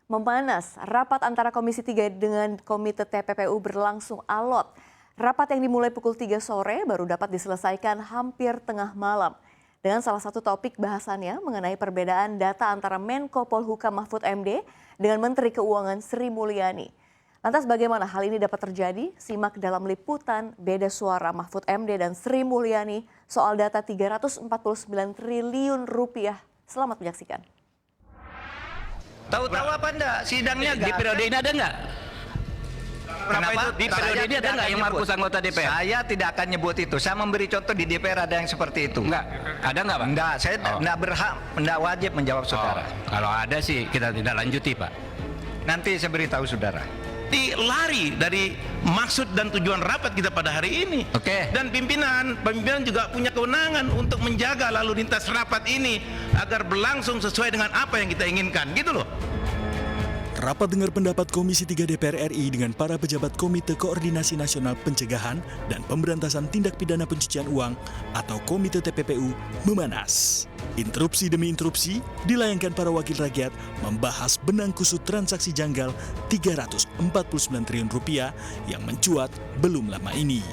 Memanas, rapat antara Komisi 3 dengan Komite TPPU berlangsung alot. Rapat yang dimulai pukul 3 sore baru dapat diselesaikan hampir tengah malam. Dengan salah satu topik bahasannya mengenai perbedaan data antara Menko Polhukam Mahfud MD dengan Menteri Keuangan Sri Mulyani. Lantas bagaimana hal ini dapat terjadi? Simak dalam liputan Beda Suara Mahfud MD dan Sri Mulyani soal data 349 triliun rupiah. Selamat menyaksikan. Tahu-tahu apa enggak? Sidangnya di periode ini ada enggak? Kenapa? Di periode ini ada enggak yang Markus anggota DPR? Saya tidak akan nyebut itu. Saya memberi contoh di DPR ada yang seperti itu. Enggak. Ada enggak, Pak? Enggak, saya enggak berhak, enggak wajib menjawab saudara. Kalau ada sih kita tidak lanjuti, Pak. Nanti saya beritahu saudara. Lari dari maksud dan tujuan rapat kita pada hari ini. Oke. Dan pimpinan juga punya kewenangan untuk menjaga lalu lintas rapat ini agar berlangsung sesuai dengan apa yang kita inginkan, gitu loh. Rapat dengar pendapat Komisi 3 DPR RI dengan para pejabat Komite Koordinasi Nasional Pencegahan dan Pemberantasan Tindak Pidana Pencucian Uang atau Komite TPPU memanas. Interupsi demi interupsi dilayangkan para wakil rakyat membahas benang kusut transaksi janggal 349 triliun rupiah yang mencuat belum lama ini.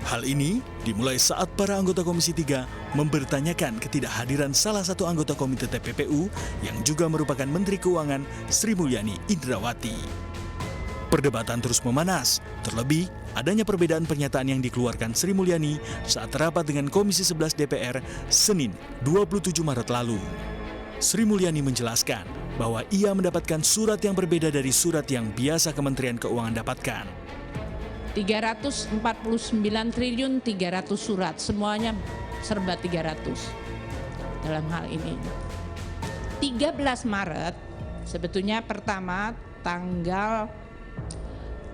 Hal ini dimulai saat para anggota Komisi 3 mempertanyakan ketidakhadiran salah satu anggota Komite TPPU yang juga merupakan Menteri Keuangan Sri Mulyani Indrawati. Perdebatan terus memanas, terlebih adanya perbedaan pernyataan yang dikeluarkan Sri Mulyani saat rapat dengan Komisi 11 DPR Senin 27 Maret lalu. Sri Mulyani menjelaskan bahwa ia mendapatkan surat yang berbeda dari surat yang biasa Kementerian Keuangan dapatkan. 349 triliun 300 surat, semuanya serba 300 dalam hal ini. 13 Maret, sebetulnya pertama tanggal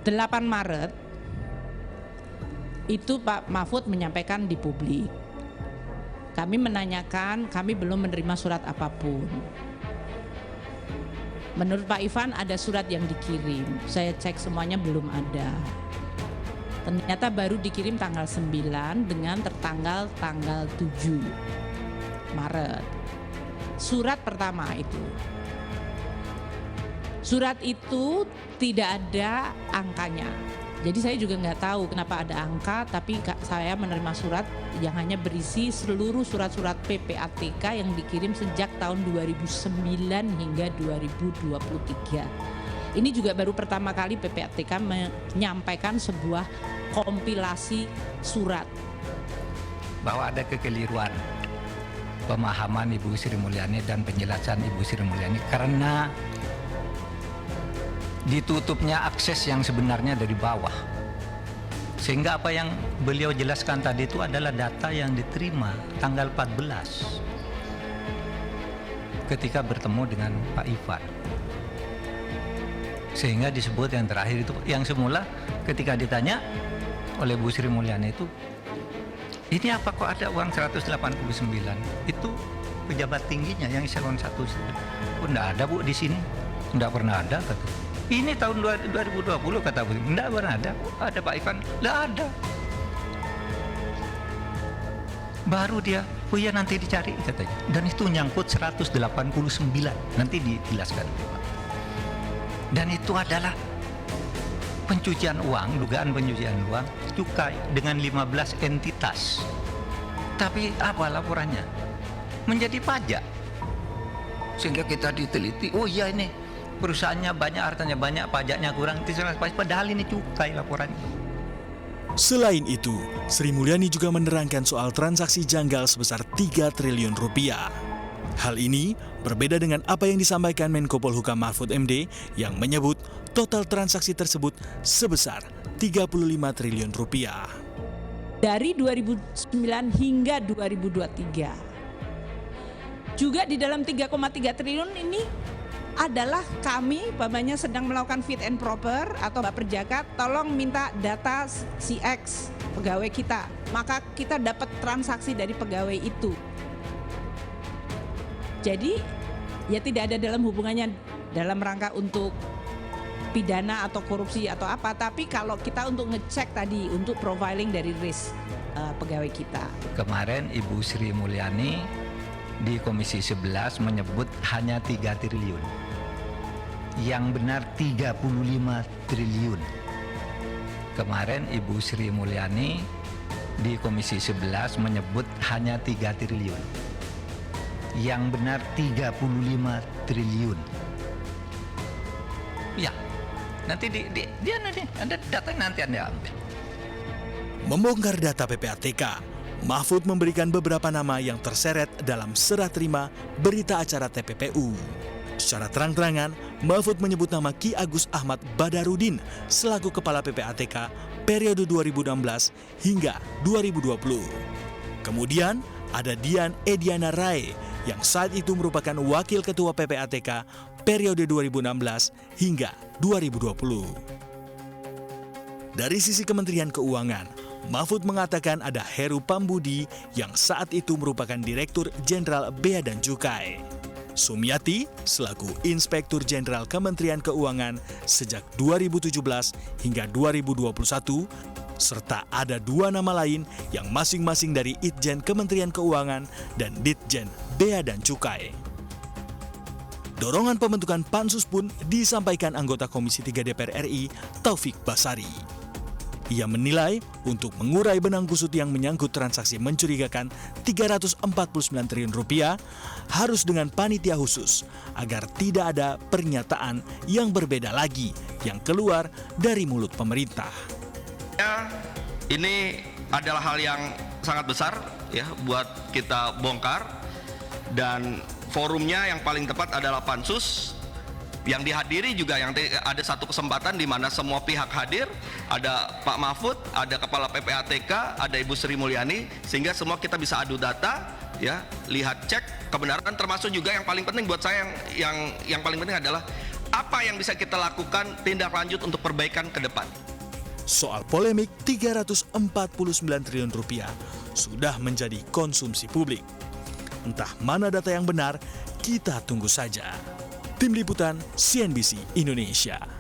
8 Maret, itu Pak Mahfud menyampaikan di publik. Kami menanyakan, kami belum menerima surat apapun. Menurut Pak Ivan ada surat yang dikirim, saya cek semuanya belum ada. Ternyata baru dikirim tanggal 9 dengan tertanggal tanggal 7 Maret. Surat pertama itu. Surat itu tidak ada angkanya. Jadi saya juga nggak tahu kenapa ada angka, tapi saya menerima surat yang hanya berisi seluruh surat-surat PPATK yang dikirim sejak tahun 2009 hingga 2023. Ini juga baru pertama kali PPATK menyampaikan sebuah kompilasi surat. Bahwa ada kekeliruan pemahaman Ibu Sri Mulyani dan penjelasan Ibu Sri Mulyani karena ditutupnya akses yang sebenarnya dari bawah. Sehingga apa yang beliau jelaskan tadi itu adalah data yang diterima tanggal 14 ketika bertemu dengan Pak Ivan. Sehingga disebut yang terakhir itu, yang semula ketika ditanya oleh Bu Sri Mulyani itu, ini apa kok ada uang 189? Itu pejabat tingginya yang eselon 1. Oh, enggak ada Bu di sini. Enggak pernah ada kata. Ini tahun 2020 kata Bu. Enggak pernah ada. Ada Pak Ivan? Enggak ada. Baru dia, oh iya nanti dicari katanya. Dan itu nyangkut 189. Nanti dijelaskan. Dan itu adalah pencucian uang, dugaan pencucian uang, cukai dengan 15 entitas. Tapi apa laporannya? Menjadi pajak. Sehingga kita diteliti, oh iya ini perusahaannya banyak, hartanya banyak, pajaknya kurang, padahal ini cukai laporannya. Selain itu, Sri Mulyani juga menerangkan soal transaksi janggal sebesar 3 triliun rupiah. Hal ini berbeda dengan apa yang disampaikan Menko Polhukam Mahfud MD yang menyebut total transaksi tersebut sebesar 35 triliun rupiah. Dari 2009 hingga 2023. Juga di dalam 3,3 triliun ini adalah kami umpamanya sedang melakukan fit and proper atau Mbak Perjaka tolong minta data CX pegawai kita. Maka kita dapat transaksi dari pegawai itu. Jadi ya tidak ada dalam hubungannya dalam rangka untuk pidana atau korupsi atau apa, tapi kalau kita untuk ngecek tadi untuk profiling dari risk pegawai kita. Kemarin Ibu Sri Mulyani di Komisi 11 menyebut hanya 3 triliun. yang benar 35 triliun. Kemarin Ibu Sri Mulyani di Komisi 11 menyebut hanya 3 triliun. Yang benar 35 triliun. Ya, nanti Anda data nanti Anda ambil. Membongkar data PPATK, Mahfud memberikan beberapa nama yang terseret dalam serah terima berita acara TPPU. Secara terang-terangan, Mahfud menyebut nama Ki Agus Ahmad Badarudin selaku Kepala PPATK periode 2016 hingga 2020. Kemudian ada Dian Ediana Rai yang saat itu merupakan Wakil Ketua PPATK periode 2016 hingga 2020. Dari sisi Kementerian Keuangan, Mahfud mengatakan ada Heru Pambudi yang saat itu merupakan Direktur Jenderal Bea dan Cukai. Sumiati selaku Inspektur Jenderal Kementerian Keuangan sejak 2017 hingga 2021, serta ada 2 nama lain yang masing-masing dari Itjen Kementerian Keuangan dan Ditjen Bea dan Cukai. Dorongan pembentukan Pansus pun disampaikan anggota Komisi 3 DPR RI, Taufik Basari. Ia menilai untuk mengurai benang kusut yang menyangkut transaksi mencurigakan 349 triliun rupiah harus dengan panitia khusus agar tidak ada pernyataan yang berbeda lagi yang keluar dari mulut pemerintah. Ini adalah hal yang sangat besar ya buat kita bongkar, dan forumnya yang paling tepat adalah Pansus. Yang dihadiri juga ada satu kesempatan di mana semua pihak hadir, ada Pak Mahfud, ada Kepala PPATK, ada Ibu Sri Mulyani, sehingga semua kita bisa adu data, ya, lihat cek kebenaran, termasuk juga yang paling penting buat saya yang paling penting adalah apa yang bisa kita lakukan tindak lanjut untuk perbaikan ke depan. Soal polemik 349 triliun rupiah sudah menjadi konsumsi publik. Entah mana data yang benar, kita tunggu saja. Tim Liputan CNBC Indonesia.